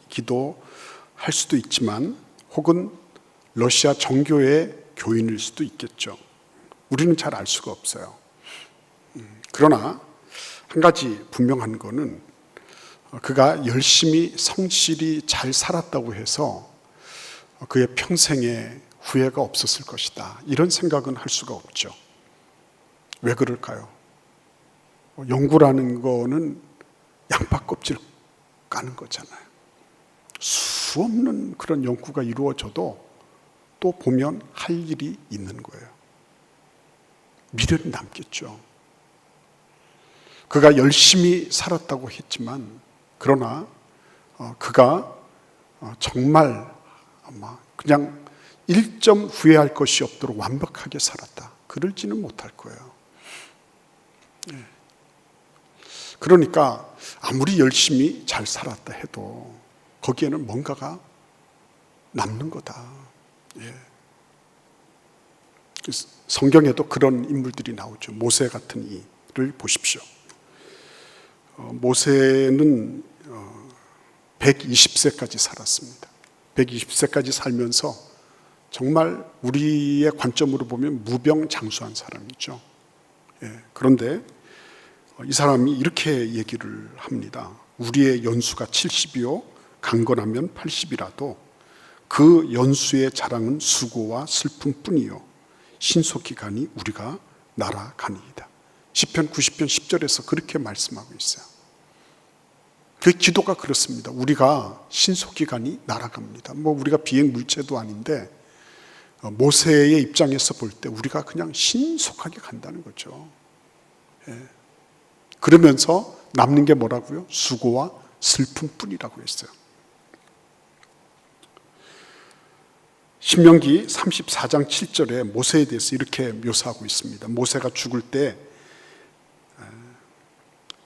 기도할 수도 있지만 혹은 러시아 정교회 교인일 수도 있겠죠. 우리는 잘 알 수가 없어요. 그러나 한 가지 분명한 거는 그가 열심히 성실히 잘 살았다고 해서 그의 평생에 후회가 없었을 것이다, 이런 생각은 할 수가 없죠. 왜 그럴까요? 연구라는 거는 양파 껍질 까는 거잖아요. 수없는 그런 연구가 이루어져도 또 보면 할 일이 있는 거예요. 미련이 남겠죠. 그가 열심히 살았다고 했지만, 그러나 그가 정말 아마 그냥 1점 후회할 것이 없도록 완벽하게 살았다, 그럴지는 못할 거예요. 그러니까 아무리 열심히 잘 살았다 해도 거기에는 뭔가가 남는 거다. 성경에도 그런 인물들이 나오죠. 모세 같은 이를 보십시오. 모세는 120세까지 살았습니다. 120세까지 살면서 정말 우리의 관점으로 보면 무병장수한 사람이죠. 그런데 이 사람이 이렇게 얘기를 합니다. 우리의 연수가 70이요 강건하면 80이라도 그 연수의 자랑은 수고와 슬픔뿐이요 신속기간이 우리가 날아가니이다. 시편 90편 10절에서 그렇게 말씀하고 있어요. 그 기도가 그렇습니다. 우리가 신속기간이 날아갑니다. 우리가 비행 물체도 아닌데 모세의 입장에서 볼 때 우리가 그냥 신속하게 간다는 거죠. 그러면서 남는 게 뭐라고요? 수고와 슬픔뿐이라고 했어요. 신명기 34장 7절에 모세에 대해서 이렇게 묘사하고 있습니다. 모세가 죽을 때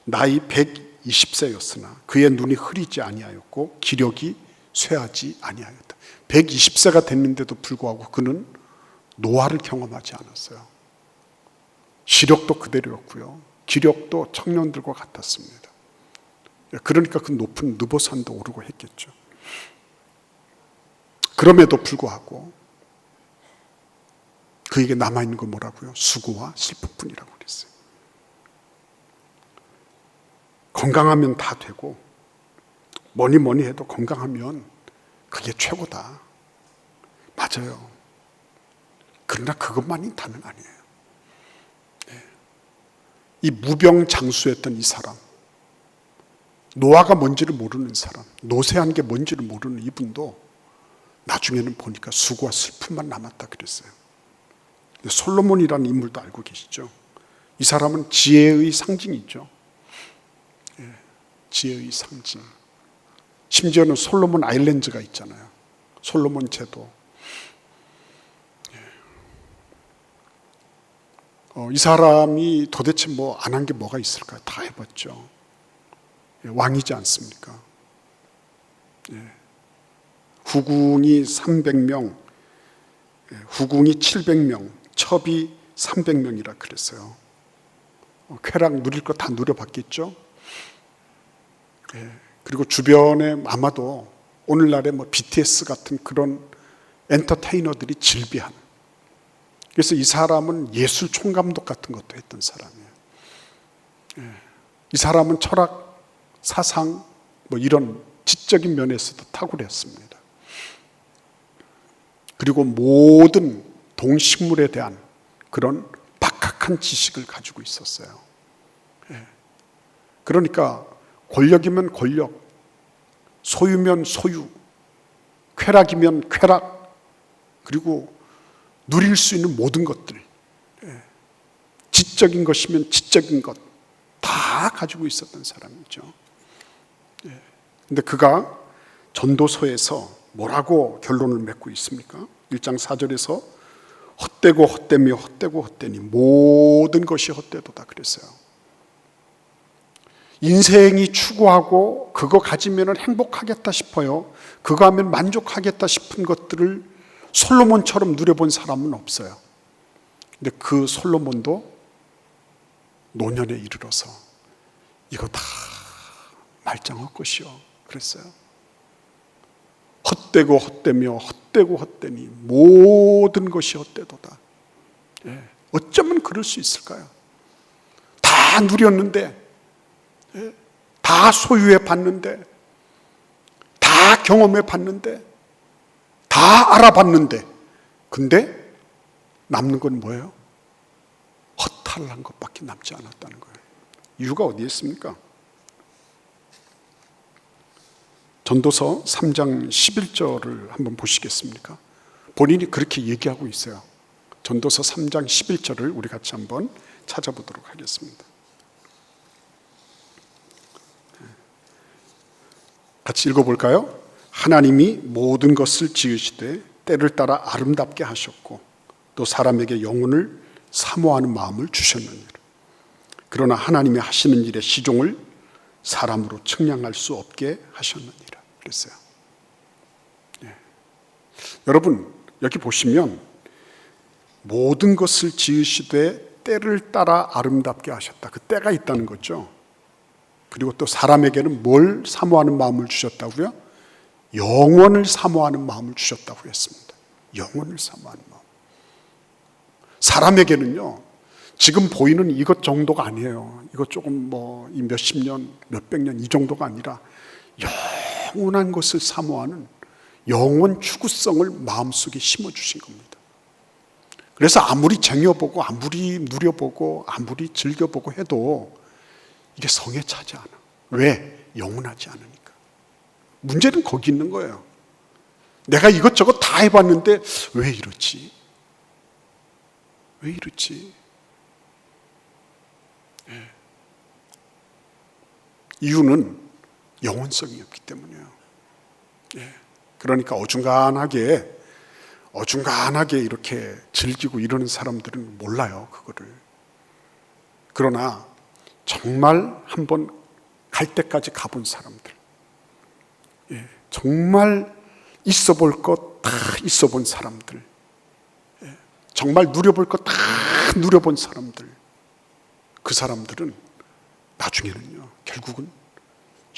나이 120세였으나 그의 눈이 흐리지 아니하였고 기력이 쇠하지 아니하였다. 120세가 됐는데도 불구하고 그는 노화를 경험하지 않았어요. 시력도 그대로였고요, 기력도 청년들과 같았습니다. 그러니까 그 높은 느보산도 오르고 했겠죠. 그럼에도 불구하고 그에게 남아있는 건 뭐라고요? 수고와 슬픔뿐이라고 그랬어요. 건강하면 다 되고 뭐니 해도 건강하면 그게 최고다. 맞아요. 그러나 그것만이 다는 아니에요. 이 무병장수했던 이 사람, 노화가 뭔지를 모르는 사람, 노쇠한 게 뭔지를 모르는 이분도 나중에는 보니까 수고와 슬픔만 남았다 그랬어요. 솔로몬이라는 인물도 알고 계시죠? 이 사람은 지혜의 상징이죠. 지혜의 상징. 심지어는 솔로몬 아일랜드가 있잖아요. 솔로몬 제도. 이 사람이 도대체 안 한 게 뭐가 있을까요? 다 해봤죠. 왕이지 않습니까? 후궁이 300명, 후궁이 700명, 첩이 300명이라 그랬어요. 쾌락 누릴 거 다 누려봤겠죠? 그리고 주변에 아마도 오늘날의 BTS 같은 그런 엔터테이너들이 즐비한, 그래서 이 사람은 예술 총감독 같은 것도 했던 사람이에요. 이 사람은 철학, 사상 이런 지적인 면에서도 탁월했습니다. 그리고 모든 동식물에 대한 그런 박학한 지식을 가지고 있었어요. 그러니까 권력이면 권력, 소유면 소유, 쾌락이면 쾌락, 그리고 누릴 수 있는 모든 것들, 지적인 것이면 지적인 것 다 가지고 있었던 사람이죠. 근데 그가 전도서에서 뭐라고 결론을 맺고 있습니까? 1장 4절에서 헛되고 헛되며 헛되고 헛되니 모든 것이 헛되도다 그랬어요. 인생이 추구하고 그거 가지면 행복하겠다 싶어요. 그거 하면 만족하겠다 싶은 것들을 솔로몬처럼 누려본 사람은 없어요. 근데 그 솔로몬도 노년에 이르러서 이거 다 말짱 헛것이요 그랬어요. 헛되고 헛되며 헛되고 헛되니 모든 것이 헛되도다. 어쩌면 그럴 수 있을까요? 다 누렸는데, 다 소유해 봤는데, 다 경험해 봤는데, 다 알아봤는데, 근데 남는 건 뭐예요? 허탈한 것밖에 남지 않았다는 거예요. 이유가 어디에 있습니까? 전도서 3장 11절을 한번 보시겠습니까? 본인이 그렇게 얘기하고 있어요. 전도서 3장 11절을 우리 같이 한번 찾아보도록 하겠습니다. 같이 읽어볼까요? 하나님이 모든 것을 지으시되 때를 따라 아름답게 하셨고 또 사람에게 영혼을 사모하는 마음을 주셨느니라. 그러나 하나님이 하시는 일의 시종을 사람으로 측량할 수 없게 하셨느니라 그랬어요. 여러분 여기 보시면 모든 것을 지으시되 때를 따라 아름답게 하셨다. 그 때가 있다는 거죠. 그리고 또 사람에게는 뭘 사모하는 마음을 주셨다고요? 영원을 사모하는 마음을 주셨다고 했습니다. 영원을 사모하는 마음. 사람에게는요, 지금 보이는 이것 정도가 아니에요. 이것 조금 이 몇십 년, 몇백 년 이 정도가 아니라 영원한 것을 사모하는 영원 추구성을 마음속에 심어주신 겁니다. 그래서 아무리 쟁여보고 아무리 누려보고 아무리 즐겨보고 해도 이게 성에 차지 않아. 왜? 영원하지 않으니까. 문제는 거기 있는 거예요. 내가 이것저것 다 해봤는데 왜 이렇지? 왜 이렇지? 이유는 영원성이 없기 때문이에요. 그러니까 어중간하게 이렇게 즐기고 이러는 사람들은 몰라요, 그거를. 그러나 정말 한번 갈 때까지 가본 사람들, 정말 있어 볼 것 다 있어 본 사람들, 정말 누려볼 것 다 누려본 사람들, 그 사람들은 나중에는요, 결국은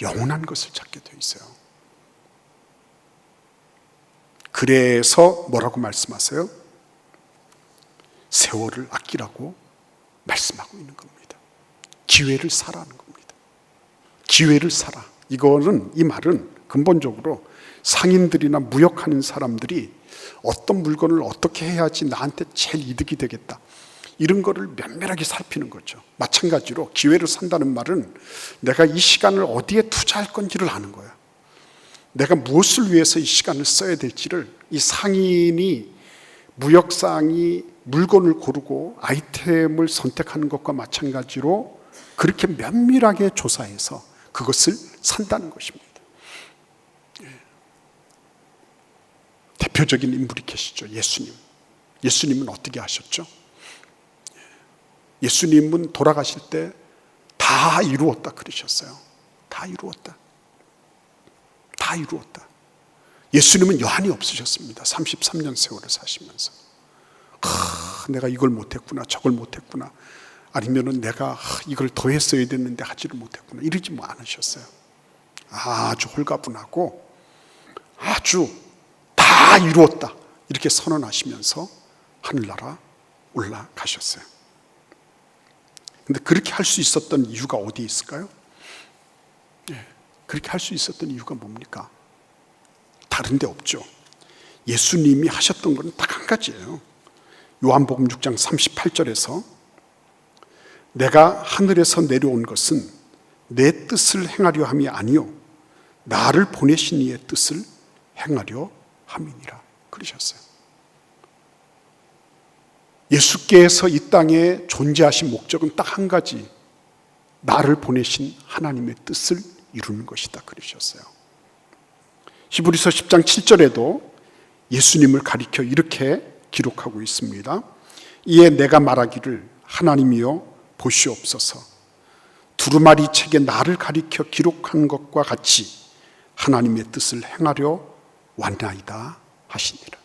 영원한 것을 찾게 돼 있어요. 그래서 뭐라고 말씀하세요? 세월을 아끼라고 말씀하고 있는 겁니다. 기회를 사라는 겁니다. 기회를 사라. 이 말은 근본적으로 상인들이나 무역하는 사람들이 어떤 물건을 어떻게 해야지 나한테 제일 이득이 되겠다, 이런 거를 면밀하게 살피는 거죠. 마찬가지로 기회를 산다는 말은 내가 이 시간을 어디에 투자할 건지를 아는 거야. 내가 무엇을 위해서 이 시간을 써야 될지를 이 상인이, 무역상이 물건을 고르고 아이템을 선택하는 것과 마찬가지로 그렇게 면밀하게 조사해서 그것을 산다는 것입니다. 대표적인 인물이 계시죠. 예수님. 예수님은 어떻게 하셨죠? 예수님은 돌아가실 때 다 이루었다 그러셨어요. 다 이루었다. 다 이루었다. 예수님은 여한이 없으셨습니다. 33년 세월을 사시면서 내가 이걸 못했구나, 저걸 못했구나, 아니면은 내가 이걸 더 했어야 됐는데 하지를 못했구나, 이러지 않으셨어요. 아주 홀가분하고 아주 다 이루었다 이렇게 선언하시면서 하늘나라 올라가셨어요. 근데 그렇게 할 수 있었던 이유가 어디에 있을까요? 그렇게 할 수 있었던 이유가 뭡니까? 다른 데 없죠. 예수님이 하셨던 건 딱 한 가지예요. 요한복음 6장 38절에서 내가 하늘에서 내려온 것은 내 뜻을 행하려 함이 아니요 나를 보내신 이의 뜻을 행하려 함이니라 그러셨어요. 예수께서 이 땅에 존재하신 목적은 딱 한 가지, 나를 보내신 하나님의 뜻을 이루는 것이다 그러셨어요. 히브리서 10장 7절에도 예수님을 가리켜 이렇게 기록하고 있습니다. 이에 내가 말하기를 하나님이여 보시옵소서, 두루마리 책에 나를 가리켜 기록한 것과 같이 하나님의 뜻을 행하려 왔나이다 하시니라.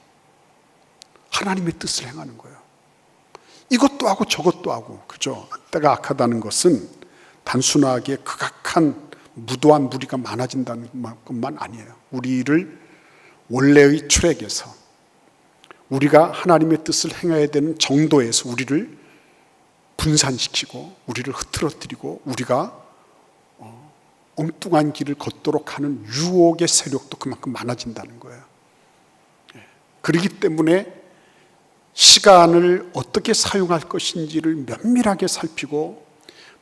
하나님의 뜻을 행하는 거예요. 이것도 하고 저것도 하고, 그죠? 때가 악하다는 것은 단순하게 극악한 무도한 무리가 많아진다는 것만 아니에요. 우리를 원래의 트랙에서 우리가 하나님의 뜻을 행해야 되는 정도에서 우리를 분산시키고 우리를 흐트러뜨리고 우리가 엉뚱한 길을 걷도록 하는 유혹의 세력도 그만큼 많아진다는 거예요. 그렇기 때문에 시간을 어떻게 사용할 것인지를 면밀하게 살피고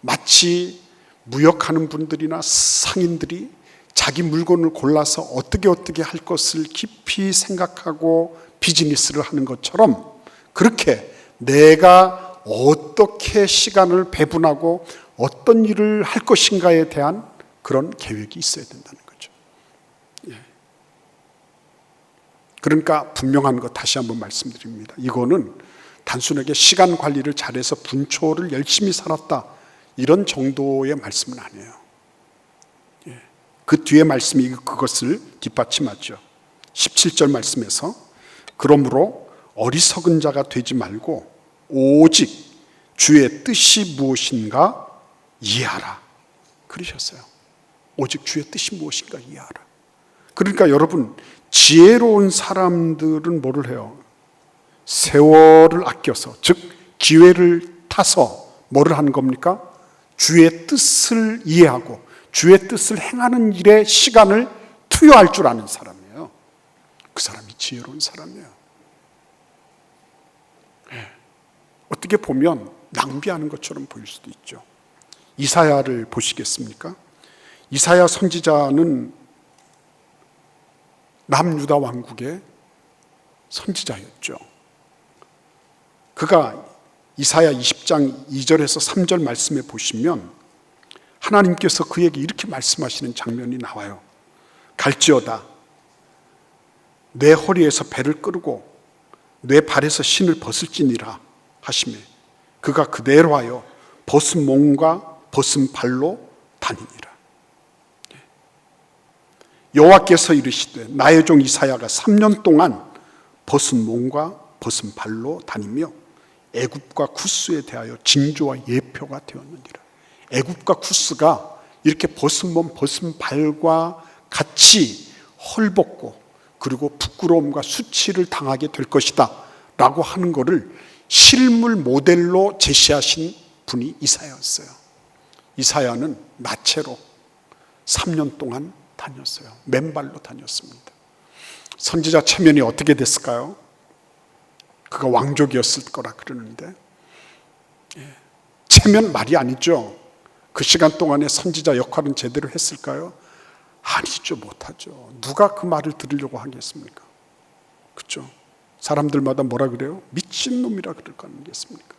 마치 무역하는 분들이나 상인들이 자기 물건을 골라서 어떻게 할 것을 깊이 생각하고 비즈니스를 하는 것처럼 그렇게 내가 어떻게 시간을 배분하고 어떤 일을 할 것인가에 대한 그런 계획이 있어야 된다는 거죠. 그러니까 분명한 것 다시 한번 말씀드립니다. 이거는 단순하게 시간 관리를 잘해서 분초를 열심히 살았다 이런 정도의 말씀은 아니에요. 그 뒤에 말씀이 그것을 뒷받침하죠. 17절 말씀에서 그러므로 어리석은 자가 되지 말고 오직 주의 뜻이 무엇인가 이해하라 그러셨어요. 오직 주의 뜻이 무엇인가 이해하라. 그러니까 여러분 지혜로운 사람들은 뭐를 해요? 세월을 아껴서 즉 기회를 타서 뭐를 하는 겁니까? 주의 뜻을 이해하고 주의 뜻을 행하는 일에 시간을 투여할 줄 아는 사람이에요. 그 사람이 지혜로운 사람이에요. 어떻게 보면 낭비하는 것처럼 보일 수도 있죠. 이사야를 보시겠습니까? 이사야 선지자는 남유다 왕국의 선지자였죠. 그가 이사야 20장 2절에서 3절 말씀에 보시면 하나님께서 그에게 이렇게 말씀하시는 장면이 나와요. 갈지어다 내 허리에서 배를 끌고 내 발에서 신을 벗을지니라 하시매 그가 그대로 하여 벗은 몸과 벗은 발로 다니니라. 여호와께서 이르시되 나의 종 이사야가 3년 동안 벗은 몸과 벗은 발로 다니며 애굽과 쿠스에 대하여 징조와 예표가 되었느니라. 애굽과 쿠스가 이렇게 벗은 몸 벗은 발과 같이 헐벗고 그리고 부끄러움과 수치를 당하게 될 것이다 라고 하는 것을 실물 모델로 제시하신 분이 이사야였어요. 이사야는 나체로 3년 동안 다녔어요. 맨발로 다녔습니다. 선지자 체면이 어떻게 됐을까요? 그가 왕족이었을 거라 그러는데 체면 말이 아니죠. 그 시간 동안에 선지자 역할은 제대로 했을까요? 아니죠. 못하죠. 누가 그 말을 들으려고 하겠습니까? 그렇죠? 사람들마다 뭐라 그래요? 미친놈이라 그럴 거 아니겠습니까?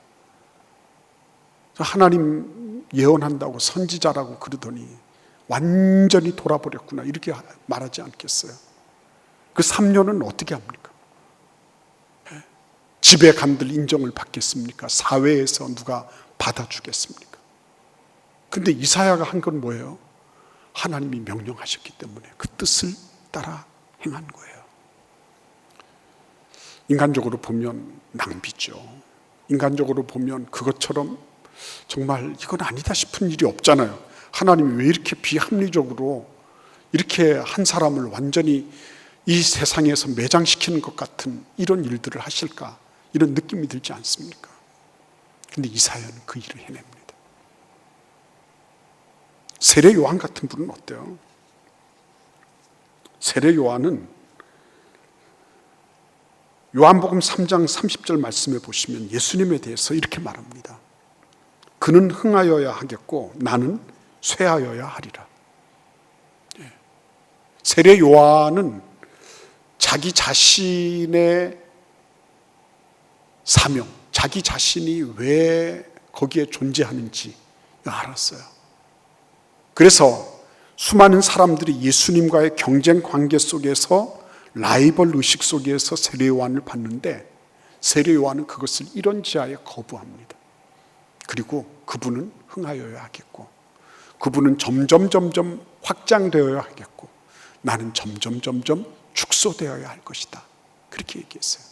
하나님 예언한다고 선지자라고 그러더니 완전히 돌아버렸구나 이렇게 말하지 않겠어요? 그 3년은 어떻게 합니까? 집에 간들 인정을 받겠습니까? 사회에서 누가 받아주겠습니까? 근데 이사야가 한 건 뭐예요? 하나님이 명령하셨기 때문에 그 뜻을 따라 행한 거예요. 인간적으로 보면 낭비죠. 인간적으로 보면 그것처럼 정말 이건 아니다 싶은 일이 없잖아요. 하나님이 왜 이렇게 비합리적으로 이렇게 한 사람을 완전히 이 세상에서 매장시키는 것 같은 이런 일들을 하실까? 이런 느낌이 들지 않습니까? 근데 이사야는 그 일을 해냅니다. 세례 요한 같은 분은 어때요? 세례 요한은 요한복음 3장 30절 말씀에 보시면 예수님에 대해서 이렇게 말합니다. 그는 흥하여야 하겠고 나는 쇠하여야 하리라. 세례 요한은 자기 자신의 사명, 자기 자신이 왜 거기에 존재하는지 알았어요. 그래서 수많은 사람들이 예수님과의 경쟁 관계 속에서 라이벌 의식 속에서 세례 요한을 봤는데 세례 요한은 그것을 이런지하에 거부합니다. 그리고 그분은 흥하여야 하겠고 그분은 점점 확장되어야 하겠고 나는 점점 축소되어야 할 것이다. 그렇게 얘기했어요.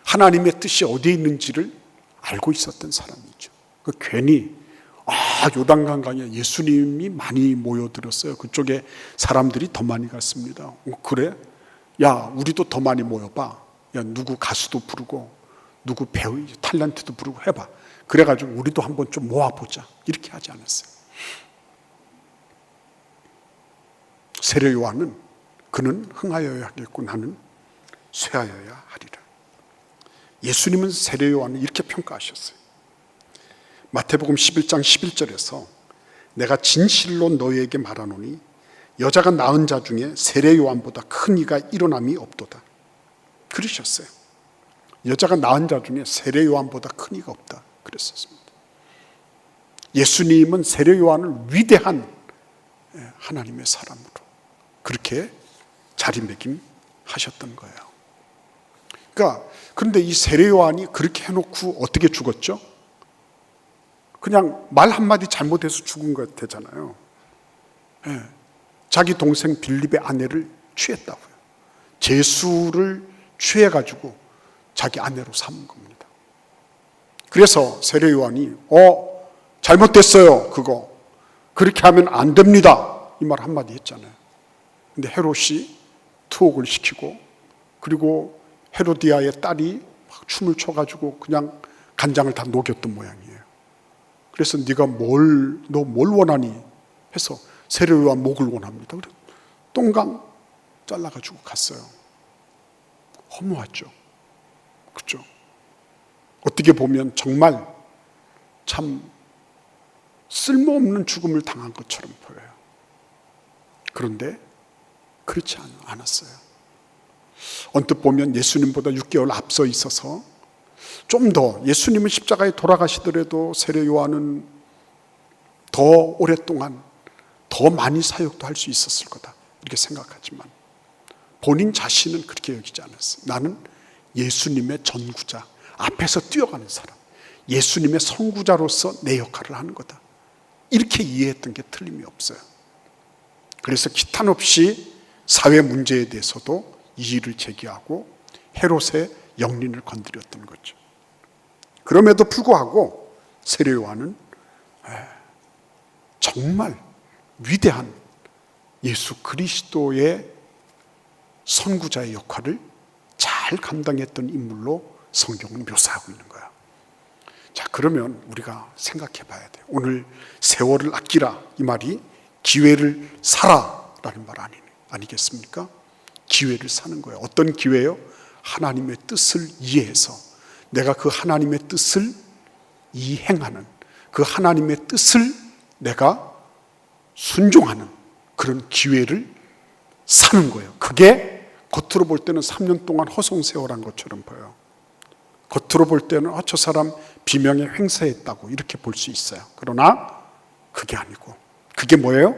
하나님의 뜻이 어디에 있는지를 알고 있었던 사람이죠. 괜히 요단강 강에 예수님이 많이 모여들었어요. 그쪽에 사람들이 더 많이 갔습니다. 그래? 야, 우리도 더 많이 모여봐. 야, 누구 가수도 부르고 누구 배우 탤런트도 부르고 해봐. 그래가지고 우리도 한번 좀 모아보자. 이렇게 하지 않았어요. 세례 요한은 그는 흥하여야 하겠고 나는 쇠하여야 하리라. 예수님은 세례 요한을 이렇게 평가하셨어요. 마태복음 11장 11절에서 내가 진실로 너희에게 말하노니 여자가 낳은 자 중에 세례 요한보다 큰 이가 일어남이 없도다. 그러셨어요. 여자가 낳은 자 중에 세례 요한보다 큰 이가 없다. 그랬었습니다. 예수님은 세례 요한을 위대한 하나님의 사람으로 그렇게 자리매김하셨던 거예요. 그런데 이 세례 요한이 그렇게 해놓고 어떻게 죽었죠? 그냥 말 한마디 잘못해서 죽은 것 되잖아요. 자기 동생 빌립의 아내를 취했다고요. 제수를 취해가지고 자기 아내로 삼은 겁니다. 그래서 세례 요한이 잘못됐어요. 그거 그렇게 하면 안 됩니다. 이 말 한마디 했잖아요. 근데 헤롯이 투옥을 시키고 그리고 헤로디아의 딸이 막 춤을 춰가지고 그냥 간장을 다 녹였던 모양이에요. 그래서 네가 너 뭘 원하니? 해서 세례 요한 목을 원합니다. 그래서 똥강 잘라가지고 갔어요. 허무하죠. 그렇죠? 어떻게 보면 정말 참 쓸모없는 죽음을 당한 것처럼 보여요. 그런데 그렇지 않았어요. 언뜻 보면 예수님보다 6개월 앞서 있어서 좀 더 예수님은 십자가에 돌아가시더라도 세례 요한은 더 오랫동안 더 많이 사역도 할 수 있었을 거다 이렇게 생각하지만 본인 자신은 그렇게 여기지 않았어요. 나는 예수님의 전구자, 앞에서 뛰어가는 사람, 예수님의 선구자로서 내 역할을 하는 거다 이렇게 이해했던 게 틀림이 없어요. 그래서 기탄 없이 사회 문제에 대해서도 이의를 제기하고 헤롯의 영린을 건드렸던 거죠. 그럼에도 불구하고 세례 요한은 정말 위대한 예수 그리스도의 선구자의 역할을 잘 감당했던 인물로 성경은 묘사하고 있는 거야. 자, 그러면 우리가 생각해 봐야 돼요. 오늘 세월을 아끼라 이 말이 기회를 사라라는 말 아니겠습니까? 기회를 사는 거예요. 어떤 기회요? 하나님의 뜻을 이해해서 내가 그 하나님의 뜻을 이행하는, 그 하나님의 뜻을 내가 순종하는 그런 기회를 사는 거예요. 그게 겉으로 볼 때는 3년 동안 허송세월한 것처럼 보여요. 겉으로 볼 때는 저 사람 비명에 횡세했다고 이렇게 볼 수 있어요. 그러나 그게 아니고 그게 뭐예요?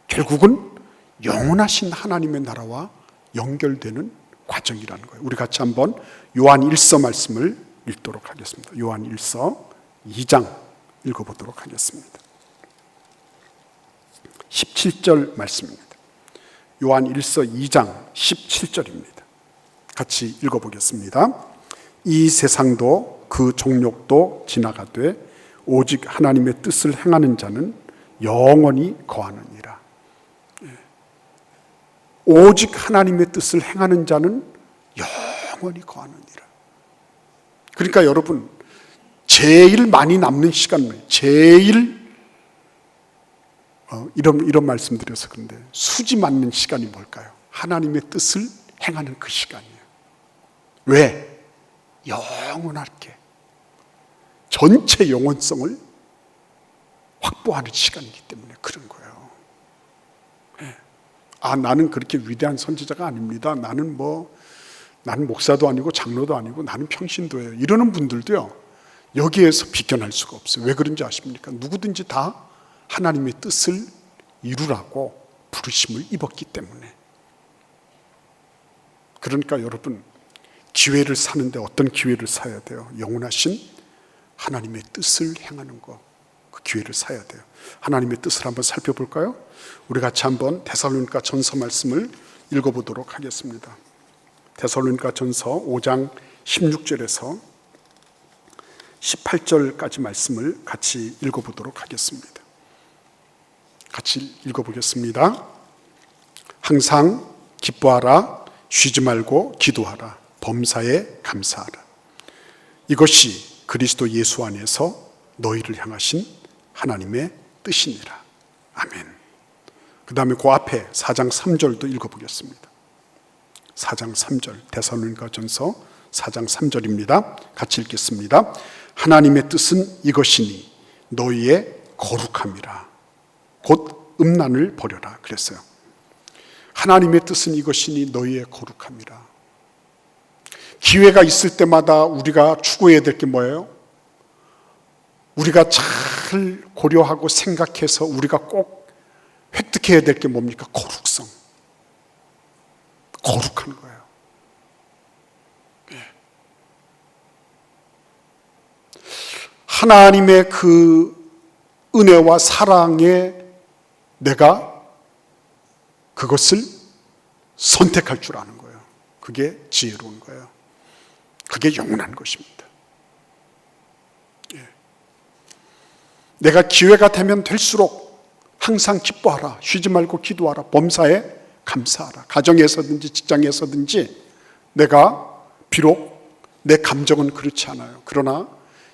결국은 영원하신 하나님의 나라와 연결되는 과정이라는 거예요. 우리 같이 한번 요한 1서 말씀을 읽도록 하겠습니다. 요한 1서 2장 읽어보도록 하겠습니다. 17절 말씀입니다. 요한 1서 2장 17절입니다. 같이 읽어보겠습니다. 이 세상도 그 종력도 지나가되 오직 하나님의 뜻을 행하는 자는 영원히 거하느니라. 오직 하나님의 뜻을 행하는 자는 영원히 거하느니라. 그러니까 여러분, 제일 많이 남는 시간, 제일 이런 말씀 드려서 그런데 수지 맞는 시간이 뭘까요? 하나님의 뜻을 행하는 그 시간이에요. 왜? 영원하게 전체 영원성을 확보하는 시간이기 때문에 그런 거예요. 나는 그렇게 위대한 선지자가 아닙니다. 나는 목사도 아니고 장로도 아니고 나는 평신도예요. 이러는 분들도요, 여기에서 비껴날 수가 없어요. 왜 그런지 아십니까? 누구든지 다 하나님의 뜻을 이루라고 부르심을 입었기 때문에. 그러니까 여러분, 기회를 사는데 어떤 기회를 사야 돼요? 영원하신 하나님의 뜻을 행하는 거, 그 기회를 사야 돼요. 하나님의 뜻을 한번 살펴볼까요? 우리 같이 한번 데살로니가 전서 말씀을 읽어보도록 하겠습니다. 데살로니가 전서 5장 16절에서 18절까지 말씀을 같이 읽어보도록 하겠습니다. 같이 읽어보겠습니다. 항상 기뻐하라, 쉬지 말고 기도하라. 범사에 감사하라. 이것이 그리스도 예수 안에서 너희를 향하신 하나님의 뜻이니라. 아멘. 그 다음에 그 앞에 4장 3절도 읽어보겠습니다. 4장 3절, 데살로니가전서 4장 3절입니다. 같이 읽겠습니다. 하나님의 뜻은 이것이니 너희의 거룩함이라. 곧 음란을 버려라 그랬어요. 하나님의 뜻은 이것이니 너희의 거룩함이라. 기회가 있을 때마다 우리가 추구해야 될 게 뭐예요? 우리가 잘 고려하고 생각해서 우리가 꼭 획득해야 될 게 뭡니까? 거룩성. 거룩한 거예요. 하나님의 그 은혜와 사랑에 내가 그것을 선택할 줄 아는 거예요. 그게 지혜로운 거예요. 그게 영원한 것입니다. 내가 기회가 되면 될수록 항상 기뻐하라. 쉬지 말고 기도하라. 범사에 감사하라. 가정에서든지 직장에서든지 내가 비록 내 감정은 그렇지 않아요. 그러나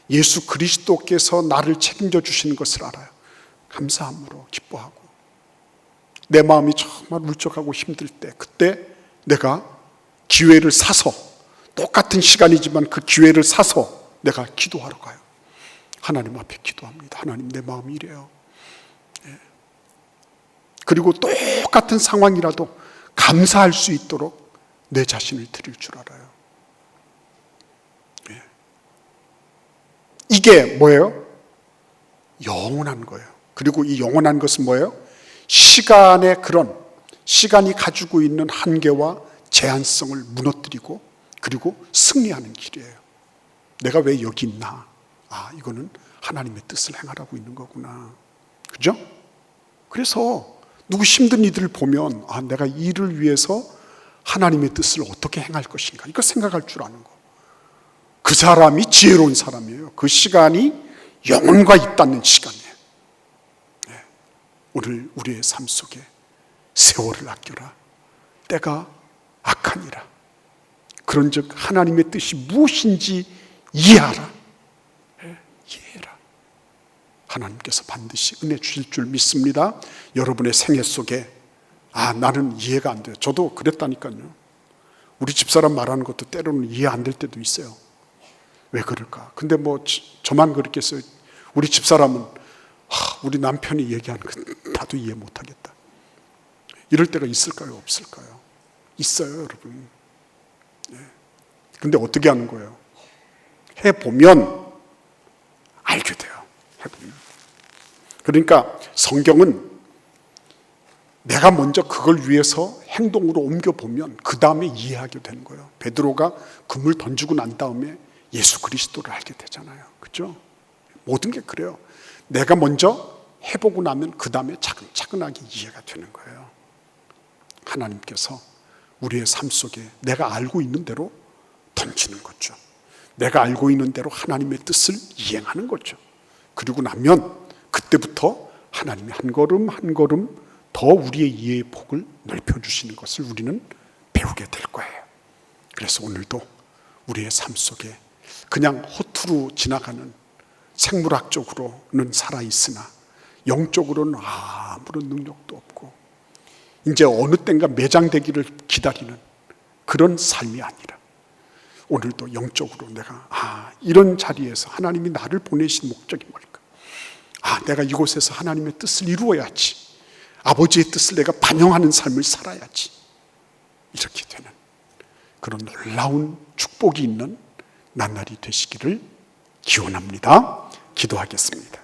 예수 그리스도께서 나를 책임져 주시는 것을 알아요. 감사함으로 기뻐하고 내 마음이 정말 울적하고 힘들 때 그때 내가 기회를 사서 똑같은 시간이지만 그 기회를 사서 내가 기도하러 가요. 하나님 앞에 기도합니다. 하나님 내 마음이 이래요. 그리고 똑같은 상황이라도 감사할 수 있도록 내 자신을 드릴 줄 알아요. 이게 뭐예요? 영원한 거예요. 그리고 이 영원한 것은 뭐예요? 시간의 그런 시간이 가지고 있는 한계와 제한성을 무너뜨리고 그리고 승리하는 길이에요. 내가 왜 여기 있나? 아, 이거는 하나님의 뜻을 행하라고 있는 거구나. 그죠? 그래서 누구 힘든 이들을 보면 아, 내가 이 일을 위해서 하나님의 뜻을 어떻게 행할 것인가 이거 생각할 줄 아는 거. 그 사람이 지혜로운 사람이에요. 그 시간이 영혼과 있다는 시간이에요. 오늘 우리의 삶 속에 세월을 아껴라. 때가 악하니라. 그런즉 하나님의 뜻이 무엇인지 이해하라. 이해해라. 하나님께서 반드시 은혜 주실 줄 믿습니다. 여러분의 생애 속에 아, 나는 이해가 안 돼요. 저도 그랬다니까요. 우리 집사람 말하는 것도 때로는 이해 안 될 때도 있어요. 왜 그럴까? 근데 뭐 저만 그렇겠어요. 우리 집사람은 우리 남편이 얘기하는 거 나도 이해 못하겠다. 이럴 때가 있을까요? 없을까요? 있어요, 여러분. 근데 어떻게 하는 거예요? 해보면 알게 돼요. 해보면. 그러니까 성경은 내가 먼저 그걸 위해서 행동으로 옮겨보면 그 다음에 이해하게 되는 거예요. 베드로가 그물 던지고 난 다음에 예수 그리스도를 알게 되잖아요. 그렇죠? 모든 게 그래요. 내가 먼저 해보고 나면 그 다음에 차근차근하게 이해가 되는 거예요. 하나님께서 우리의 삶 속에 내가 알고 있는 대로 던지는 거죠. 내가 알고 있는 대로 하나님의 뜻을 이행하는 거죠. 그리고 나면 그때부터 하나님이 한 걸음 한 걸음 더 우리의 이해의 폭을 넓혀주시는 것을 우리는 배우게 될 거예요. 그래서 오늘도 우리의 삶 속에 그냥 허투루 지나가는 생물학적으로는 살아있으나 영적으로는 아무런 능력도 없고 이제 어느 땐가 매장되기를 기다리는 그런 삶이 아니라 오늘도 영적으로 내가 이런 자리에서 하나님이 나를 보내신 목적이 뭘까? 내가 이곳에서 하나님의 뜻을 이루어야지. 아버지의 뜻을 내가 반영하는 삶을 살아야지. 이렇게 되는 그런 놀라운 축복이 있는 나날이 되시기를 기원합니다. 기도하겠습니다.